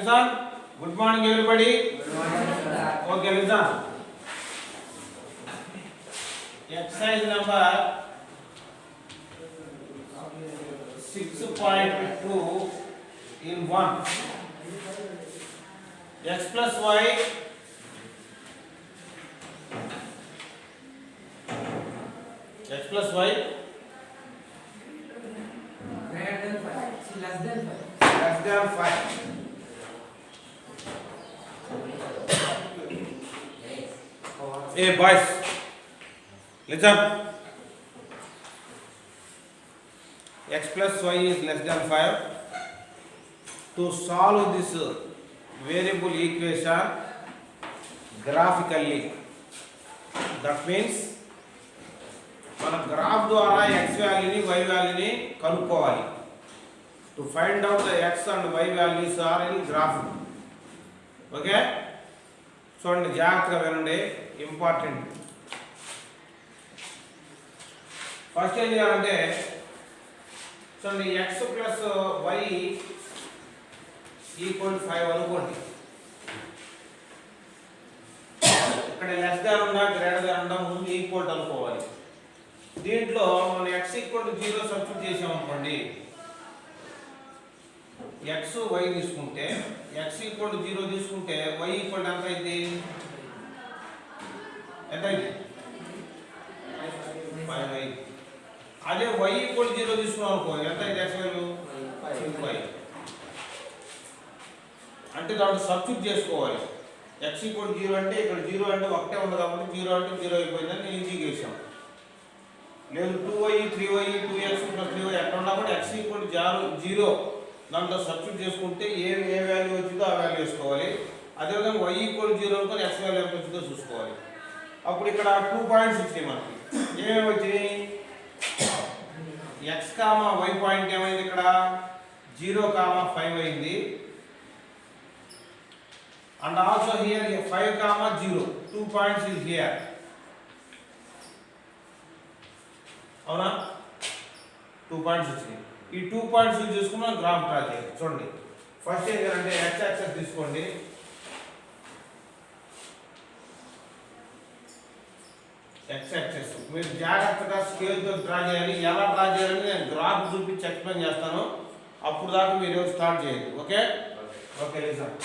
listen. Good morning, everybody. Good morning, sir. Okay, listen. Exercise number 6.2 in 1. X plus y Greater than 5. Less than 5. less than 5. Hey boys, listen. X plus y is less than 5. To solve this variable equation graphically, that means మన graph ద్వారా x వాల్యూని y వాల్యూని కనుక్కోవాలి. To find out the x and y values are in graph. Okay, చూడండి జాగ్రత్తగా వినండి, important. First ఏం చేయాలంటే చూడండి, x ప్లస్ y ఈక్వల్ 5 అనుకోండి. ఇక్కడ లెస్ దాన్ ఉందా గ్రేటర్ దాన్ ఉందా ముందు ఈక్వల్ అనుకోవాలి. దీంట్లో మనం x ఈక్వల్ 0 సబ్స్టిట్యూట్ చేసాం అనుకోండి, x y తీసుకుంటే x ఈక్వల్ 0 తీసుకుంటే y ఈక్వల్ ఎంత అయింది? ఎంత అయింది? 5. అదే y ఈక్వల్ 0 తీసుకున్నాం అనుకో ఎంత అయింది? x value 5. అంటే దాంట్లో సబ్స్టిట్యూట్ చేసుకోవాలి. x ఈక్వల్ 0 అంటే ఇక్కడ 0 అంటే ఒకటే ఉంది కాబట్టి 0 అంటే 0 అయిపోయిందని నేను ఈజీగా వేసాం. లేదు 2y 3y 2x + 3y ఎక్కడ ఉన్నా కూడా x ఈక్వల్ 0 దాంట్లో సబ్స్టిట్యూట్ చేసుకుంటే ఏ వాల్యూ వచ్చిందో ఆ వాల్యూ వేసుకోవాలి. అదేవిధంగా y ఈక్వల్ 0 అనుకొని x వాల్యూ ఎంత వచ్చిందో చూసుకోవాలి. అప్పుడు ఇక్కడ 2 పాయింట్స్ వచ్చినాయి మనకి. ఏమేమి వచ్చినాయి? x, y పాయింట్ ఏమైంది? ఇక్కడ 0, 5 అయింది. And also here 5, 0, 2 points is here. అవునా? 2 పాయింట్స్ వచ్చినాయి. ఈ 2 పాయింట్స్ యూజ్ చేసుకున్న గ్రాఫ్ డ్రా చేయాలి. చూడండి, ఫస్ట్ ఏం చేయాలంటే x యాక్సిస్ తీసుకోండి. x యాక్సిస్ మీరు జాగ్రత్తగా స్కేల్ తో డ్రా చేయాలి. ఎలా డ్రా చేయాలని నేను గ్రాఫ్ చూపించి ఎక్స్ప్లెయిన్ చేస్తాను. అప్పుడు దాకా మీరు స్టార్ట్ చేయండి. Okay okay listen.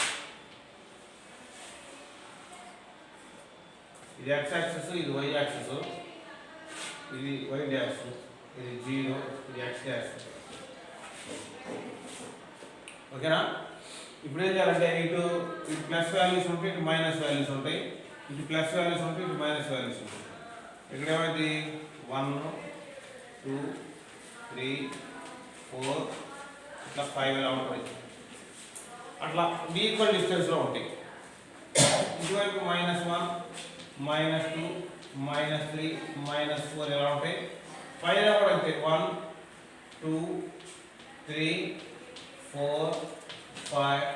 ఇది x యాక్సిస్, ఇది y యాక్సిస్, ఇది y యాక్సిస్, ఇది 0, ఇది x యాక్సిస్. ఓకేనా? ఇప్పుడు ఏం చేయాలంటే ఇటు ప్లస్ వాల్యూస్ ఉంటాయి, ఇటు మైనస్ వాల్యూస్ ఉంటాయి. ఇటు ప్లస్ వాల్యూస్ ఉంటాయి, ఇటు మైనస్ వాల్యూస్ ఉంటాయి. ఇక్కడ ఏమైంది? 1, 2, 3, 4 ఇట్లా 5 ఇలా ఉంటాయి. అట్లా ఈక్వల్ డిస్టెన్స్లో ఉంటాయి. ఇటువైపు -1, -2, -3, -4 ఎలా ఉంటాయి. పైన కూడా అంతే 1, 2, 3, 4, 5,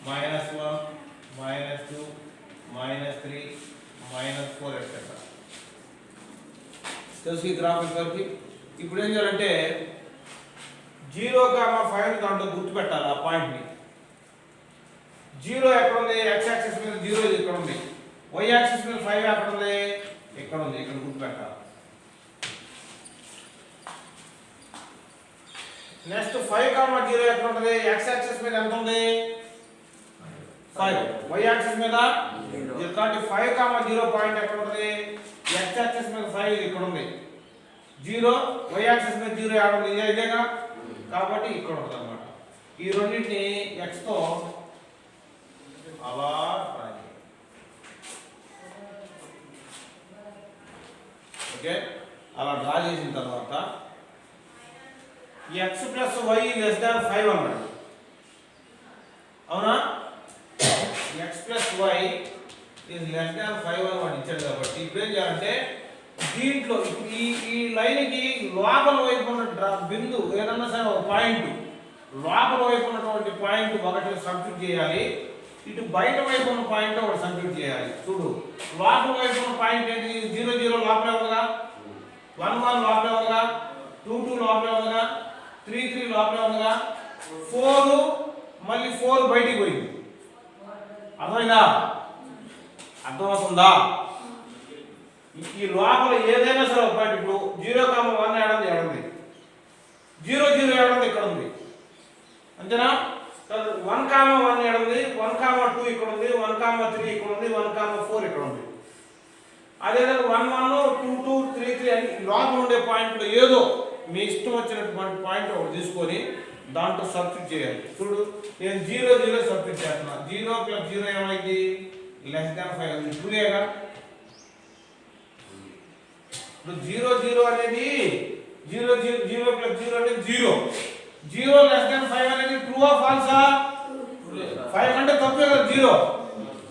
-1, -2, -3, -4 ఎట్సెట్రా. తెలుసు ఈ గ్రాఫ్ వరకు. ఇప్పుడు ఏం చేయాలంటే 0, 5 దాంట్లో గుర్తుపెట్టాలి ఆ పాయింట్ని. 0 ఎక్కడ ఉంది? x యాక్సిస్ మీద 0 ఇక్కడ ఉంది. y యాక్సిస్ మీద 5 ఎక్కడ ఉంది? ఇక్కడ ఉంది. ఇక్కడ గుర్తుపెట్టాలి. నెక్స్ట్ 5, 0 ఎక్కడ ఉంటుంది? x యాక్సిస్ మీద ఎంత ఉంది? 5. y యాక్సిస్ మీద 0. కాబట్టి 5, 0 పాయింట్ ఎక్కడ ఉంటుంది? x యాక్సిస్ మీద 5 ఇక్కడ ఉంది. 0 y యాక్సిస్ మీద 0 ఎక్కడ ఉంది? ఇదేగా, కాబట్టి ఇక్కడ ఉంటుంది అన్నమాట. ఈ రెండింటిని x తో అలా డ్రా చేయాలి. ఓకే, అలా డ్రా చేసిన తర్వాత x plus y less than 5 అన్నాడు. అవునా? x plus y is less than 5 అని వాడు ఇచ్చాడు. కాబట్టి ఇప్పుడు ఏం చేయాలంటే దీంట్లో ఈ లైన్కి లోపల వైపు ఉన్న బిందువు ఏదన్నా సరే ఒక పాయింట్, లోపల వైపు ఉన్నటువంటి పాయింట్ ఒకటి సబ్స్టిట్యూట్ చేయాలి. ఇటు బయట వైపు ఉన్న పాయింట్ ఒకటి సబ్స్టిట్యూట్ చేయాలి. చూడు, లోపల వైపు ఉన్న పాయింట్ ఏంటి? 0, 0 లోపలే ఉందిగా, 1, 1 లోపలే ఉందిగా, 2, 2 లోపలే ఉందిగా, 3, 3 లోపలే ఉందిగా, 4 మళ్ళీ 4 బయటికి పోయింది. అర్థమైందా? అర్థమవుతుందా? ఈ లోపల ఏదైనా సరే ఒక పాయింట్, ఇప్పుడు 0,1 ఏడంది ఏడంది, 0 0 ఏడంది ఇక్కడ ఉంది అంతేనా? 1,1 ఏడంది, 1,2 ఇక్కడ ఉంది, 1,3 ఇక్కడ ఉంది, 1,4 ఇక్కడ ఉంది. అదేవిధంగా 1 1 2 2 3 3 అని లోపల ఉండే పాయింట్లు ఏదో మీ ఇష్టం వచ్చినటువంటి పాయింట్ ఒకటి తీసుకొని దాంట్లో సబ్స్టిట్యూట్ చేయాలి. చూడు, నేను 0 0 సబ్స్టిట్యూట్ చేస్తున్నా. 0 + 0 ఏమైంది? <5 ట్రూయేగా. ఇప్పుడు 0 0 అనేది 0 0 0 + 0 అనేది 0. 0 <5 అనేది ట్రూ ఫాల్సా? 5 అంటే తప్పే కదా 0.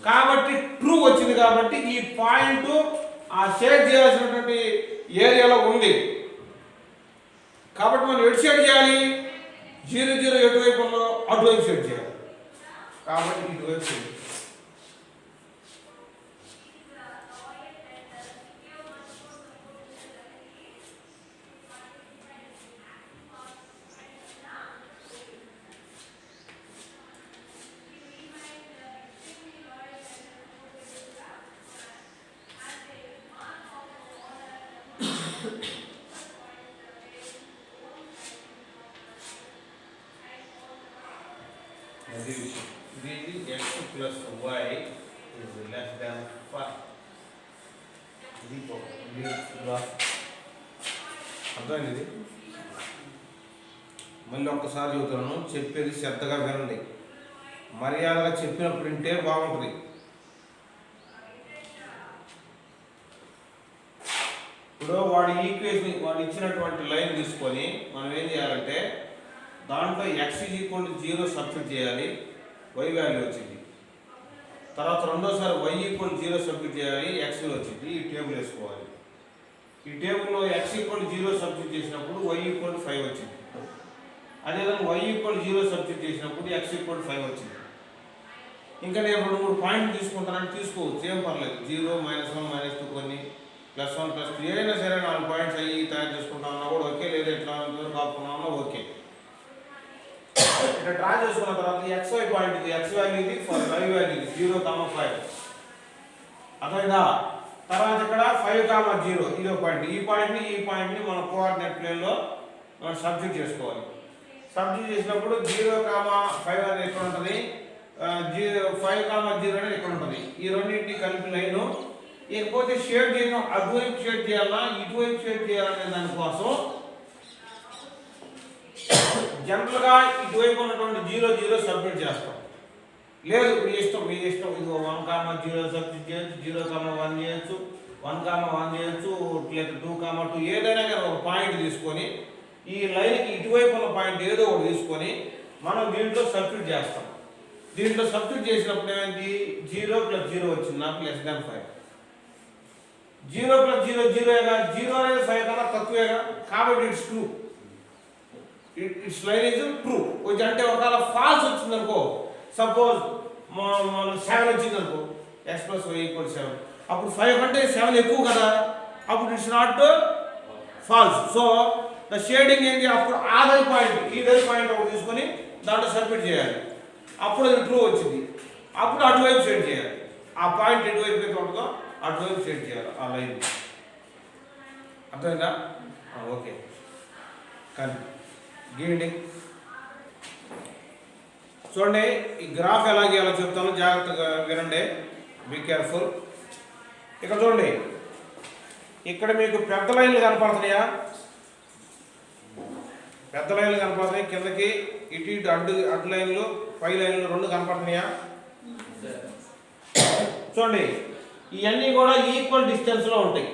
కాబట్టి ట్రూ వచ్చింది. కాబట్టి ఈ పాయింట్ ఆ షేడ్ చేయాల్సినటువంటి ఏరియాలో ఉంది. కాబట్టి మనం ఎటు షేడ్ చేయాలి? 0 0 ఎటువైపు ఉందో అటువైపు షేడ్ చేయాలి. కాబట్టి ఇటువైపు షేడ్. ఇది x + y is less than 5. ఇది గ్రాఫ్ అర్థమైంది. మళ్ళీ ఒక్కసారి చెబుతున్నాను, చెప్పేది శ్రద్ధగా వినండి. మర్యాదగా చెప్పినప్పుడు వింటే బాగుంటుంది. ఇప్పుడు వాడి ఈక్వేషన్, వాడు ఇచ్చినటువంటి లైన్ తీసుకొని మనం ఏం చేయాలంటే దాంట్లో x = 0 సబ్స్టిట్యూట్ చేయాలి, y వాల్యూ వచ్చింది. తర్వాత రెండోసారి y = 0 సబ్స్టిట్యూట్ చేయాలి, x వచ్చింది. ఈ టేబుల్ వేసుకోవాలి. ఈ టేబుల్లో x = 0 సబ్స్టిట్యూట్ చేసినప్పుడు y = 5 వచ్చింది. అదేవిధంగా y = 0 సబ్స్టిట్యూట్ చేసినప్పుడు x = 5 వచ్చింది. ఇంకా నేను 2 3 పాయింట్లు తీసుకుంటానని తీసుకోవచ్చు, ఏం పర్లేదు. 0 -1 -2 కొన్ని +1 +2 ఏదైనా సరే 4 పాయింట్స్ అయ్యి తయారు చేసుకుంటామన్నా కూడా ఓకే. లేదా ఎట్లా కాపుకున్నామన్నా ఓకే. ఇక్కడ డ్రా చేసుకున్న తర్వాత xy పాయింట్ ఇది, x వాల్యూ ఇది, y వాల్యూ ఇది, 0,5. అర్థమైందా? తర్వాత ఇక్కడ 5,0 ఇది ఒక పాయింట్. ఈ పాయింట్ని మన కోఆర్డినేట్ ప్లేన్లో మనం సబ్స్టిట్యూట్ చేసుకోవాలి. సబ్స్టిట్యూట్ చేసినప్పుడు 0,5 అనేది ఎక్కడ ఉంటుంది, 5,0 అనేది ఎక్కడ ఉంటుంది. ఈ రెండింటిని కలిపి లైను. ఇకపోతే షేడ్ చేయడం, అటువైపు షేడ్ చేయాలా ఇటువైపు షేడ్ చేయాలనే దానికోసం జనరల్గా ఇటువైపు ఉన్నటువంటి 0 0 సబ్మిట్ చేస్తాం. లేదు మీ ఇష్టం ఇదిగో 1,0 సబ్మిట్ చేయొచ్చు, 0,1 చేయొచ్చు, 1,1 చేయొచ్చు, లేదా 2,2 ఏదైనా కానీ ఒక పాయింట్ తీసుకొని ఈ లైన్కి ఇటువైపు ఉన్న పాయింట్ ఏదో ఒకటి తీసుకొని మనం దీంట్లో సబ్స్టిట్యూట్ చేస్తాం. దీంట్లో సబ్స్టిట్యూట్ చేసినప్పుడు ఏమైంది? 0 + 0 వచ్చింది, నాకు <5. 0 + 0 0ఏగా, 0 అనేది 5 కన్నా తక్కువేగా. కాబట్టి it's true. It's line is true. అంటే ఒకవేళ ఫాల్స్ వచ్చింది అనుకో, సపోజ్ 7 వచ్చింది అనుకో, x + y = 7, అప్పుడు 5 కంటే 7 ఎక్కువ కదా, అప్పుడు it's not false. So the shading ఏంటి? అప్పుడు ఆదర్ పాయింట్ ఈదర్ పాయింట్ ఒకటి తీసుకొని దాంట్లో సబ్మిట్ చేయాలి. అప్పుడు అది ట్రూ వచ్చింది. అప్పుడు అటువైపు షేడ్ చేయాలి. ఆ పాయింట్ ఎటువైపు అయితే ఉంటుందో అటువైపు షేడ్ చేయాలి ఆ లైన్. అర్థమైందా? ఓకే. కానీ గీయండి. చూడండి, ఈ గ్రాఫ్ ఎలా గీయాలో చెప్తాను, జాగ్రత్తగా వినండి. Be careful. ఇక్కడ చూడండి, ఇక్కడ మీకు పెద్ద లైన్లు కనపడుతున్నాయా? పెద్ద లైన్లు కనపడుతున్నాయి. కిందకి ఇటు ఇటు అడ్డు లైన్లు, పై లైన్లు 2 కనపడుతున్నాయా? చూడండి, ఇవన్నీ కూడా ఈక్వల్ డిస్టెన్స్లో ఉంటాయి.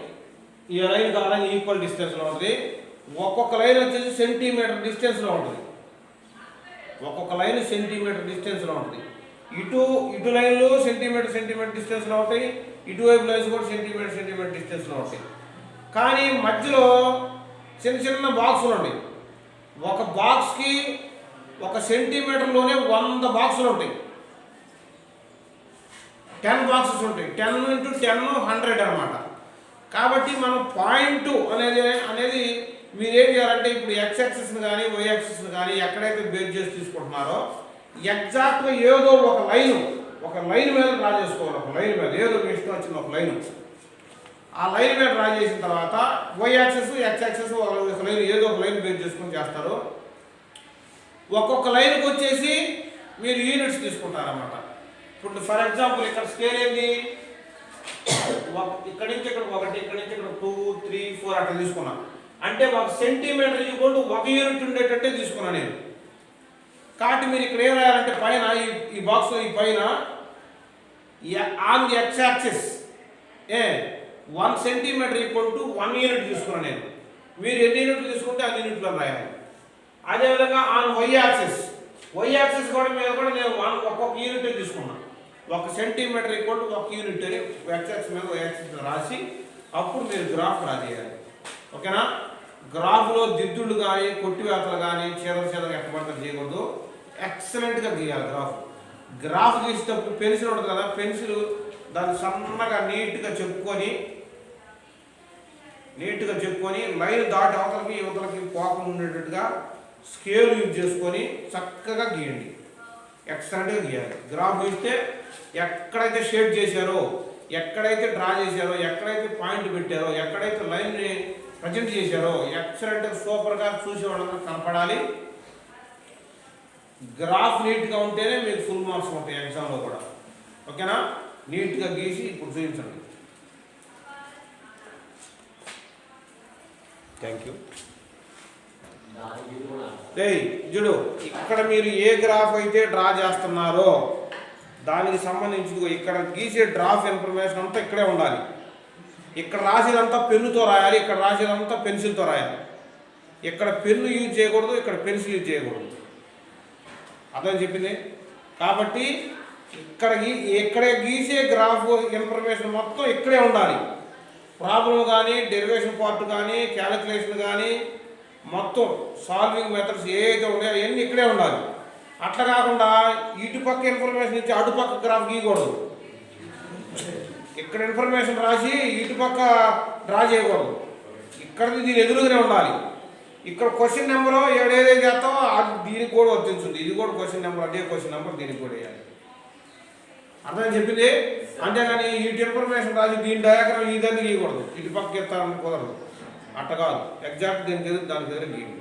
ఈ లైన్ కాలం ఈక్వల్ డిస్టెన్స్లో ఉంటుంది. ఒక్కొక్క లైన్ వచ్చేసి సెంటీమీటర్ డిస్టెన్స్లో ఉంటుంది. ఒక్కొక్క లైన్ సెంటీమీటర్ డిస్టెన్స్లో ఉంటుంది. ఇటు లైన్లు సెంటీమీటర్ డిస్టెన్స్లో ఉంటాయి. ఇటువైపు లైన్స్ కూడా సెంటీమీటర్ డిస్టెన్స్లో ఉంటాయి. కానీ మధ్యలో చిన్న బాక్సులు ఉంటాయి. ఒక బాక్స్కి 1 సెంటీమీటర్లోనే 100 బాక్సులు ఉంటాయి. 10 బాక్సెస్ ఉంటాయి. 10 × 10 100 అనమాట. కాబట్టి మనం పాయింట్ అనేది మీరు ఏం చేయాలంటే, ఇప్పుడు x యాక్సిస్ని కానీ y యాక్సిస్ని కానీ ఎక్కడైతే బేస్ చేసి తీసుకుంటున్నారో ఎగ్జాక్ట్గా ఏదో ఒక లైన్ మీద డ్రా చేసుకోవాలి. ఒక లైన్ మీద ఏదో మీ ఇష్టం వచ్చిన ఒక లైన్, ఆ లైన్ మీద డ్రా చేసిన తర్వాత వై యాక్సెస్ ఎక్స్ యాక్సెస్ ఒక లైన్ ఏదో ఒక లైన్ బేస్ చేసుకొని చేస్తారు. ఒక్కొక్క లైన్కి వచ్చేసి మీరు యూనిట్స్ తీసుకుంటారన్నమాట. ఇప్పుడు ఫర్ ఎగ్జాంపుల్ ఇక్కడ స్కేల్ ఏంది, ఇక్కడి నుంచి ఇక్కడ 1, ఇక్కడి నుంచి ఇక్కడ 2, 3, 4 అట్లా తీసుకున్నా. అంటే 1 సెంటీమీటర్ ఈక్వల్ 1 యూనిట్ ఉండేటట్టే తీసుకున్నాను నేను. కాబట్టి మీరు ఇక్కడ ఏం రాయాలంటే పైన ఈ బాక్స్లో ఈ పైన on the x axis 1 centimetre equal to 1 unit తీసుకున్నాను నేను. మీరు ఎన్ని యూనిట్లు తీసుకుంటే అన్ని యూనిట్లో రాయాలి. అదేవిధంగా ఆన్ వై యాక్సిస్ కూడా మీద కూడా నేను ఒక్కొక్క యూనిట్ తీసుకున్నాను. 1 సెంటీమీటర్ ఈక్వల్ టు 1 యూనిట్ అని ఎక్స్ యాక్సిస్ మీద వై యాక్సిస్ రాసి అప్పుడు మీరు గ్రాఫ్ డ్రా చేయాలి. ఓకేనా? గ్రాఫ్లో దిద్దులు కానీ కొట్టివేతలు కానీ చీదలు ఎట్టబడతారు చేయకూడదు. ఎక్సలెంట్గా గీయాలి గ్రాఫ్ గీసేటప్పుడు పెన్సిల్ ఉంటుంది కదా, పెన్సిల్ దాన్ని సన్నగా నీట్గా చెప్పుకొని లైన్ దాటి అవతలకి యువతలకి పోకుండా ఉండేటట్టుగా స్కేల్ యూజ్ చేసుకొని చక్కగా గీయండి. ఎక్సలెంట్గా గీయాలి. గ్రాఫ్ గీస్తే ఎక్కడైతే షేడ్ చేశారో, ఎక్కడైతే డ్రా చేశారో, ఎక్కడైతే పాయింట్ పెట్టారో, ఎక్కడైతే లైన్ని ప్రజెంట్ చేశారో ఎక్సలెంట్గా సూపర్గా చూసే వాళ్ళందరూ కనపడాలి. గ్రాఫ్ నీట్గా ఉంటేనే మీకు ఫుల్ మార్క్స్ ఉంటాయి ఎగ్జామ్లో కూడా. ఓకేనా? నీట్గా గీసి ఇప్పుడు చూపించండి. Thank you. చూడు, ఇక్కడ మీరు ఏ గ్రాఫ్ అయితే డ్రా చేస్తున్నారో దానికి సంబంధించి ఇక్కడ గీసే డ్రాఫ్ ఇన్ఫర్మేషన్ అంతా ఇక్కడే ఉండాలి. ఇక్కడ రాసేదంతా పెన్నుతో రాయాలి, ఇక్కడ రాసేదంతా పెన్సిల్తో రాయాలి. ఇక్కడ పెన్ను యూజ్ చేయకూడదు, ఇక్కడ పెన్సిల్ యూజ్ చేయకూడదు. అర్థం చెప్పింది? కాబట్టి ఇక్కడ గీసే గ్రాఫ్ ఇన్ఫర్మేషన్ మొత్తం ఇక్కడే ఉండాలి. ప్రాబ్లం కానీ, డెరివేషన్ పార్ట్ కానీ, క్యాలిక్యులేషన్ కానీ, మొత్తం సాల్వింగ్ మెథడ్స్ ఏదైతే ఉన్నాయో అవన్నీ ఇక్కడే ఉండాలి. అట్లా కాకుండా ఇటుపక్క ఇన్ఫర్మేషన్ ఇచ్చి అటుపక్క గ్రాఫ్ గీయకూడదు. ఇక్కడ ఇన్ఫర్మేషన్ రాసి ఇటుపక్క డ్రా చేయకూడదు. ఇక్కడది దీని ఎదురుగానే ఉండాలి. ఇక్కడ క్వశ్చన్ నెంబర్ ఏదైతే చేస్తామో అది దీనికి కూడా వర్తించుంది. ఇది కూడా క్వశ్చన్ నెంబర్, అదే క్వశ్చన్ నెంబర్ దీనికి కూడా వేయాలి. అర్థం చెప్పింది? అంతేగాని ఇటు ఇన్ఫర్మేషన్ రాసి దీని డయాగ్రామ్ ఇదని గీయకూడదు. ఇటు పక్క ఎత్తాలని కుదరదు. అట్ట కాదు, ఎగ్జాక్ట్ దీనికి ఎదురు దానికి ఎదురు గీయండి.